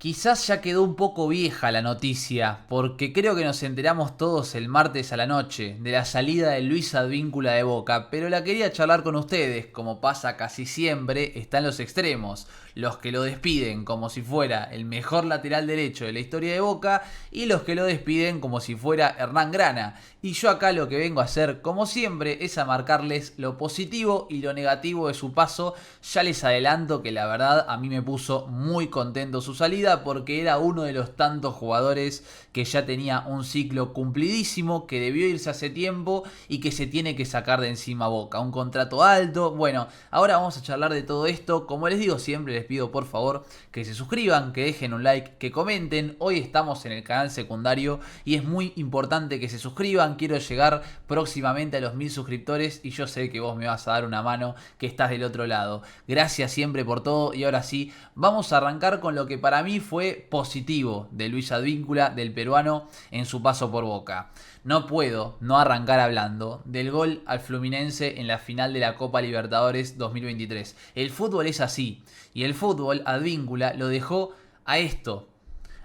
Quizás ya quedó un poco vieja la noticia, porque creo que nos enteramos todos el martes a la noche de la salida de Luis Advíncula de Boca, pero la quería charlar con ustedes, como pasa casi siempre, están los extremos, los que lo despiden como si fuera el mejor lateral derecho de la historia de Boca y los que lo despiden como si fuera Hernán Grana. Y yo acá lo que vengo a hacer, como siempre, es a marcarles lo positivo y lo negativo de su paso. Ya les adelanto que la verdad a mí me puso muy contento su salida porque era uno de los tantos jugadores que ya tenía un ciclo cumplidísimo, que debió irse hace tiempo y que se tiene que sacar de encima Boca. Un contrato alto. Bueno, ahora vamos a charlar de todo esto. Como les digo siempre, les pido por favor que se suscriban, que dejen un like, que comenten. Hoy estamos en el canal secundario y es muy importante que se suscriban. Quiero llegar próximamente a los 1000 suscriptores y yo sé que vos me vas a dar una mano, que estás del otro lado. Gracias siempre por todo y ahora sí, vamos a arrancar con lo que para mí fue positivo de Luis Advíncula, del peruano, en su paso por Boca. No puedo no arrancar hablando del gol al Fluminense en la final de la Copa Libertadores 2023. El fútbol es así y el fútbol Advíncula lo dejó a esto.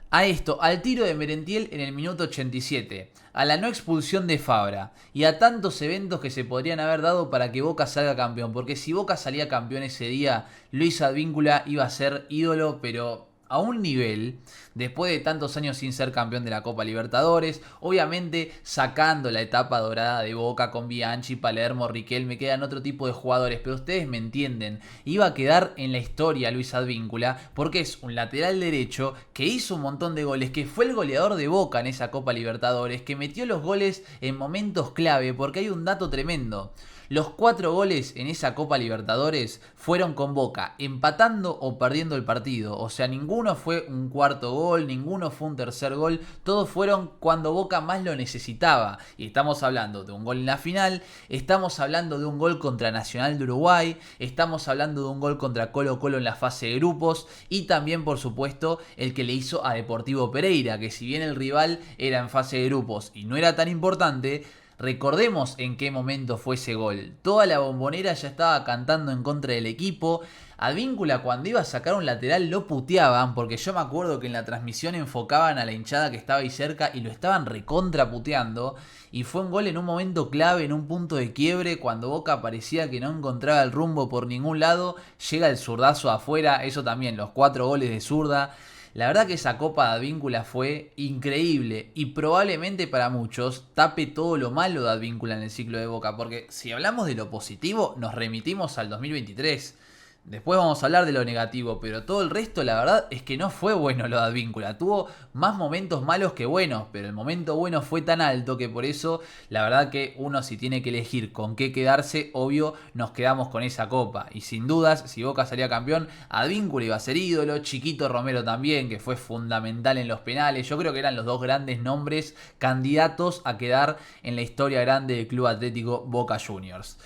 Al tiro de Merentiel en el minuto 87, a la no expulsión de Fabra y a tantos eventos que se podrían haber dado para que Boca salga campeón. Porque si Boca salía campeón ese día, Luis Advíncula iba a ser ídolo, pero a un nivel, después de tantos años sin ser campeón de la Copa Libertadores, obviamente sacando la etapa dorada de Boca con Bianchi, Palermo, Riquelme, quedan otro tipo de jugadores, pero ustedes me entienden, iba a quedar en la historia Luis Advíncula porque es un lateral derecho que hizo un montón de goles, que fue el goleador de Boca en esa Copa Libertadores, que metió los goles en momentos clave, porque hay un dato tremendo. Los 4 goles en esa Copa Libertadores fueron con Boca, empatando o perdiendo el partido. O sea, ninguno fue un cuarto gol, ninguno fue un tercer gol. Todos fueron cuando Boca más lo necesitaba. Y estamos hablando de un gol en la final, estamos hablando de un gol contra Nacional de Uruguay, estamos hablando de un gol contra Colo Colo en la fase de grupos y también, por supuesto, el que le hizo a Deportivo Pereira, que si bien el rival era en fase de grupos y no era tan importante, recordemos en qué momento fue ese gol. Toda la Bombonera ya estaba cantando en contra del equipo. Advíncula cuando iba a sacar un lateral lo puteaban, porque yo me acuerdo que en la transmisión enfocaban a la hinchada que estaba ahí cerca y lo estaban recontra puteando. Y fue un gol en un momento clave, en un punto de quiebre, cuando Boca parecía que no encontraba el rumbo por ningún lado. Llega el zurdazo afuera, eso también, los 4 goles de zurda. La verdad que esa Copa de Advíncula fue increíble y probablemente para muchos tape todo lo malo de Advíncula en el ciclo de Boca, porque si hablamos de lo positivo nos remitimos al 2023. Después vamos a hablar de lo negativo, pero todo el resto la verdad es que no fue bueno lo de Advíncula. Tuvo más momentos malos que buenos, pero el momento bueno fue tan alto que por eso la verdad que uno si tiene que elegir con qué quedarse, obvio nos quedamos con esa copa. Y sin dudas, si Boca salía campeón, Advíncula iba a ser ídolo, Chiquito Romero también, que fue fundamental en los penales. Yo creo que eran los dos grandes nombres candidatos a quedar en la historia grande del Club Atlético Boca Juniors.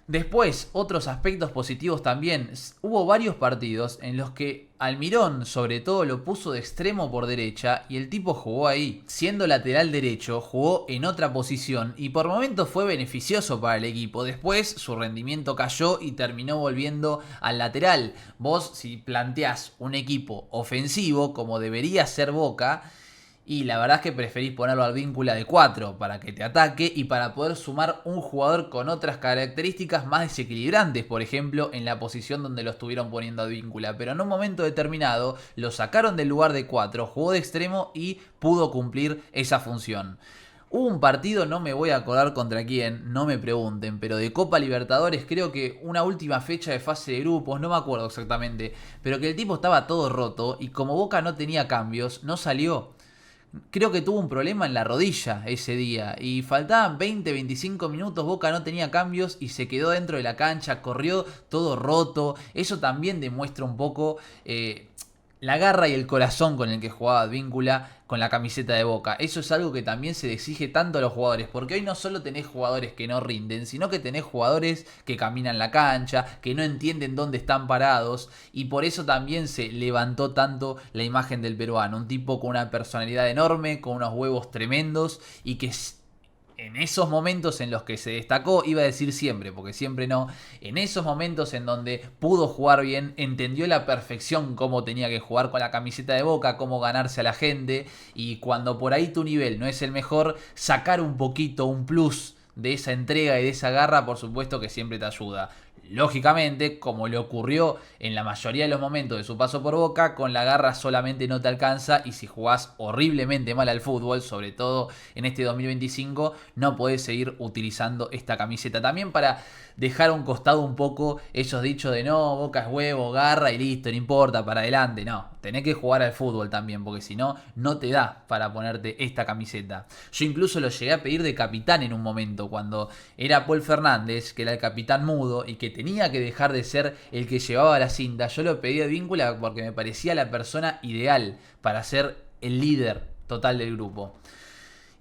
Después, otros aspectos positivos también. Hubo varios partidos en los que Almirón, sobre todo, lo puso de extremo por derecha y el tipo jugó ahí. Siendo lateral derecho, jugó en otra posición y por momentos fue beneficioso para el equipo. Después, su rendimiento cayó y terminó volviendo al lateral. Vos, si planteás un equipo ofensivo, como debería ser Boca, y la verdad es que preferís ponerlo al Advíncula de 4 para que te ataque y para poder sumar un jugador con otras características más desequilibrantes, por ejemplo, en la posición donde lo estuvieron poniendo a Advíncula. Pero en un momento determinado lo sacaron del lugar de 4, jugó de extremo y pudo cumplir esa función. Hubo un partido, no me voy a acordar contra quién, no me pregunten, pero de Copa Libertadores, creo que una última fecha de fase de grupos, no me acuerdo exactamente, pero que el tipo estaba todo roto y como Boca no tenía cambios, no salió. Creo que tuvo un problema en la rodilla ese día y faltaban 20-25 minutos, Boca no tenía cambios y se quedó dentro de la cancha, corrió todo roto. Eso también demuestra un poco la garra y el corazón con el que jugaba Advíncula con la camiseta de Boca. Eso es algo que también se le exige tanto a los jugadores, porque hoy no solo tenés jugadores que no rinden, sino que tenés jugadores que caminan la cancha, que no entienden dónde están parados, y por eso también se levantó tanto la imagen del peruano, un tipo con una personalidad enorme, con unos huevos tremendos y que en esos momentos en los que se destacó, iba a decir siempre, porque siempre no, en esos momentos en donde pudo jugar bien, entendió a la perfección cómo tenía que jugar con la camiseta de Boca, cómo ganarse a la gente, y cuando por ahí tu nivel no es el mejor, sacar un poquito, un plus de esa entrega y de esa garra, por supuesto que siempre te ayuda. Lógicamente, como le ocurrió en la mayoría de los momentos de su paso por Boca, con la garra solamente no te alcanza y si jugás horriblemente mal al fútbol, sobre todo en este 2025, no podés seguir utilizando esta camiseta. También para dejar a un costado un poco esos dichos de no, Boca es huevo, garra y listo, no importa, para adelante. No, tenés que jugar al fútbol también, porque si no, no te da para ponerte esta camiseta. Yo incluso lo llegué a pedir de capitán en un momento, cuando era Paul Fernández, que era el capitán mudo y que tenía que dejar de ser el que llevaba la cinta. Yo lo pedí de Víncula porque me parecía la persona ideal para ser el líder total del grupo.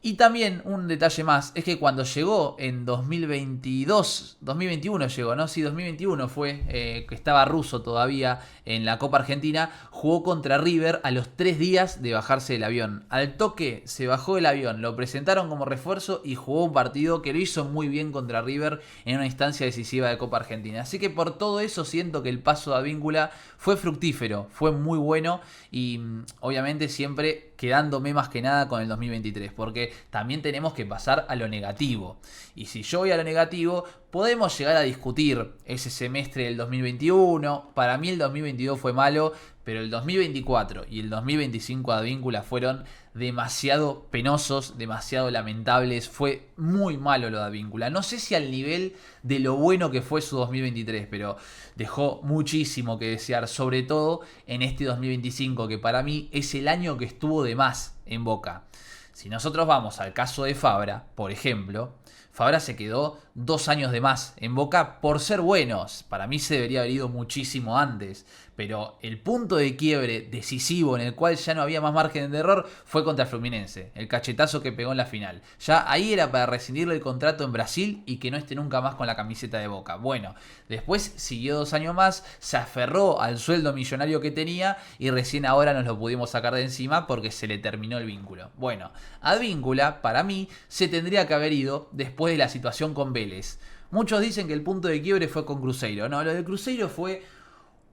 Y también un detalle más, es que cuando llegó en 2021 llegó, ¿no? Sí, 2021 fue, que estaba Russo todavía en la Copa Argentina, jugó contra River a los 3 días de bajarse del avión. Al toque se bajó del avión, lo presentaron como refuerzo y jugó un partido que lo hizo muy bien contra River en una instancia decisiva de Copa Argentina. Así que por todo eso siento que el paso de Advíncula fue fructífero, fue muy bueno y obviamente siempre quedándome más que nada con el 2023, porque también tenemos que pasar a lo negativo. Y si yo voy a lo negativo, podemos llegar a discutir ese semestre del 2021. Para mí el 2022 fue malo, pero el 2024 y el 2025 de Advíncula fueron demasiado penosos, demasiado lamentables. Fue muy malo lo de Advíncula. No sé si al nivel de lo bueno que fue su 2023, pero dejó muchísimo que desear, sobre todo en este 2025, que para mí es el año que estuvo de más en Boca. Si nosotros vamos al caso de Fabra, por ejemplo, Fabra se quedó 2 años de más en Boca por ser buenos. Para mí se debería haber ido muchísimo antes. Pero el punto de quiebre decisivo en el cual ya no había más margen de error fue contra Fluminense. El cachetazo que pegó en la final. Ya ahí era para rescindirle el contrato en Brasil y que no esté nunca más con la camiseta de Boca. Bueno, después siguió 2 años más, se aferró al sueldo millonario que tenía y recién ahora nos lo pudimos sacar de encima porque se le terminó el vínculo. Bueno, Advíncula, para mí, se tendría que haber ido después de la situación con Vélez. Muchos dicen que el punto de quiebre fue con Cruzeiro. No, lo de Cruzeiro fue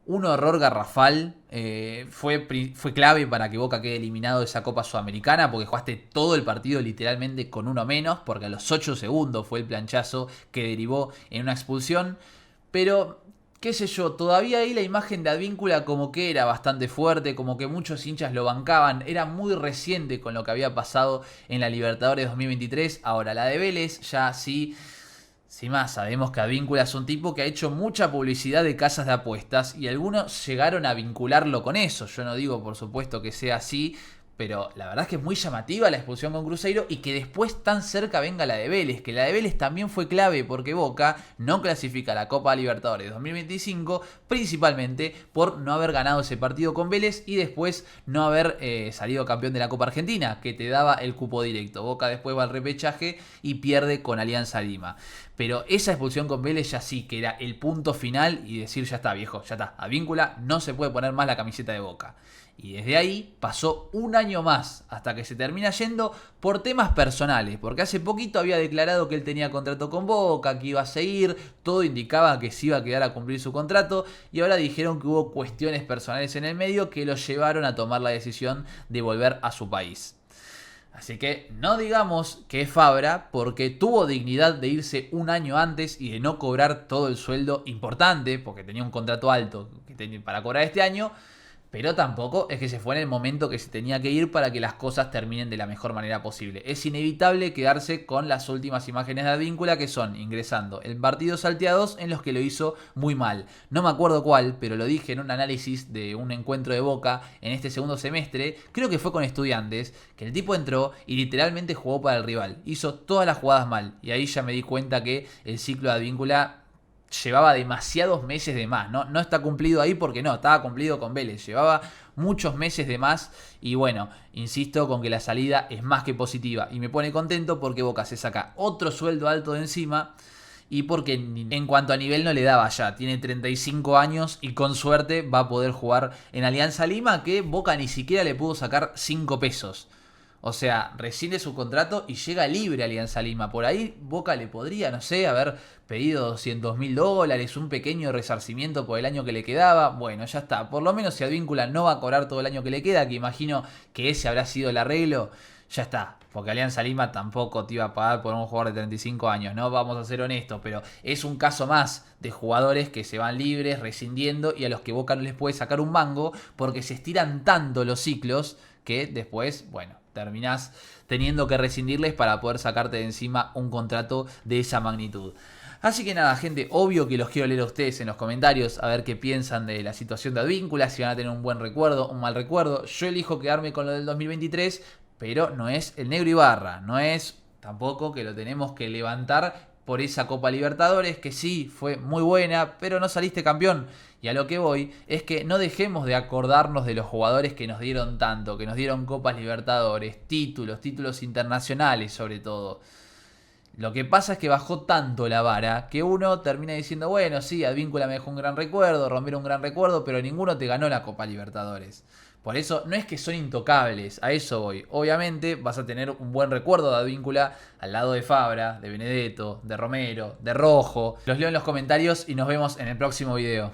un horror garrafal, fue clave para que Boca quede eliminado de esa Copa Sudamericana porque jugaste todo el partido literalmente con uno menos, porque a los 8 segundos fue el planchazo que derivó en una expulsión. Pero, qué sé yo, todavía ahí la imagen de Advíncula como que era bastante fuerte, como que muchos hinchas lo bancaban, era muy reciente con lo que había pasado en la Libertadores 2023. Ahora, la de Vélez ya sí... Sin más, sabemos que Advíncula es un tipo que ha hecho mucha publicidad de casas de apuestas y algunos llegaron a vincularlo con eso. Yo no digo, por supuesto, que sea así, pero la verdad es que es muy llamativa la expulsión con Cruzeiro y que después tan cerca venga la de Vélez, que la de Vélez también fue clave porque Boca no clasifica a la Copa Libertadores 2025 principalmente por no haber ganado ese partido con Vélez y después no haber salido campeón de la Copa Argentina, que te daba el cupo directo. Boca después va al repechaje y pierde con Alianza Lima. Pero esa expulsión con Vélez ya sí que era el punto final y decir ya está viejo, ya está. Advíncula no se puede poner más la camiseta de Boca. Y desde ahí pasó un año más hasta que se termina yendo por temas personales. Porque hace poquito había declarado que él tenía contrato con Boca, que iba a seguir. Todo indicaba que se iba a quedar a cumplir su contrato. Y ahora dijeron que hubo cuestiones personales en el medio que lo llevaron a tomar la decisión de volver a su país. Así que no digamos que es Fabra porque tuvo dignidad de irse un año antes y de no cobrar todo el sueldo importante, porque tenía un contrato alto para cobrar este año, pero tampoco es que se fue en el momento que se tenía que ir para que las cosas terminen de la mejor manera posible. Es inevitable quedarse con las últimas imágenes de Advíncula, que son ingresando en partidos salteados en los que lo hizo muy mal. No me acuerdo cuál, pero lo dije en un análisis de un encuentro de Boca en este segundo semestre, creo que fue con Estudiantes, que el tipo entró y literalmente jugó para el rival. Hizo todas las jugadas mal y ahí ya me di cuenta que el ciclo de Advíncula llevaba demasiados meses de más. No está cumplido ahí porque no, estaba cumplido con Vélez. Llevaba muchos meses de más y bueno, insisto con que la salida es más que positiva. Y me pone contento porque Boca se saca otro sueldo alto de encima y porque en cuanto a nivel no le daba ya. Tiene 35 años y con suerte va a poder jugar en Alianza Lima, que Boca ni siquiera le pudo sacar 5 pesos. O sea, rescinde su contrato y llega libre a Alianza Lima. Por ahí Boca le podría, no sé, haber pedido $200.000, un pequeño resarcimiento por el año que le quedaba. Bueno, ya está. Por lo menos si Advíncula no va a cobrar todo el año que le queda, que imagino que ese habrá sido el arreglo, ya está. Porque Alianza Lima tampoco te iba a pagar por un jugador de 35 años, ¿no? Vamos a ser honestos, pero es un caso más de jugadores que se van libres, rescindiendo, y a los que Boca no les puede sacar un mango porque se estiran tanto los ciclos que después, bueno, terminás teniendo que rescindirles para poder sacarte de encima un contrato de esa magnitud. Así que nada, gente, obvio que los quiero leer a ustedes en los comentarios, a ver qué piensan de la situación de Advíncula, si van a tener un buen recuerdo, un mal recuerdo. Yo elijo quedarme con lo del 2023, pero no es el Negro Ibarra, no es tampoco que lo tenemos que levantar por esa Copa Libertadores, que sí, fue muy buena, pero no saliste campeón. Y a lo que voy es que no dejemos de acordarnos de los jugadores que nos dieron tanto, que nos dieron Copas Libertadores, títulos internacionales sobre todo. Lo que pasa es que bajó tanto la vara que uno termina diciendo, bueno, sí, Advíncula me dejó un gran recuerdo, Romero un gran recuerdo, pero ninguno te ganó la Copa Libertadores. Por eso no es que son intocables, a eso voy. Obviamente vas a tener un buen recuerdo de Advíncula al lado de Fabra, de Benedetto, de Romero, de Rojo. Los leo en los comentarios y nos vemos en el próximo video.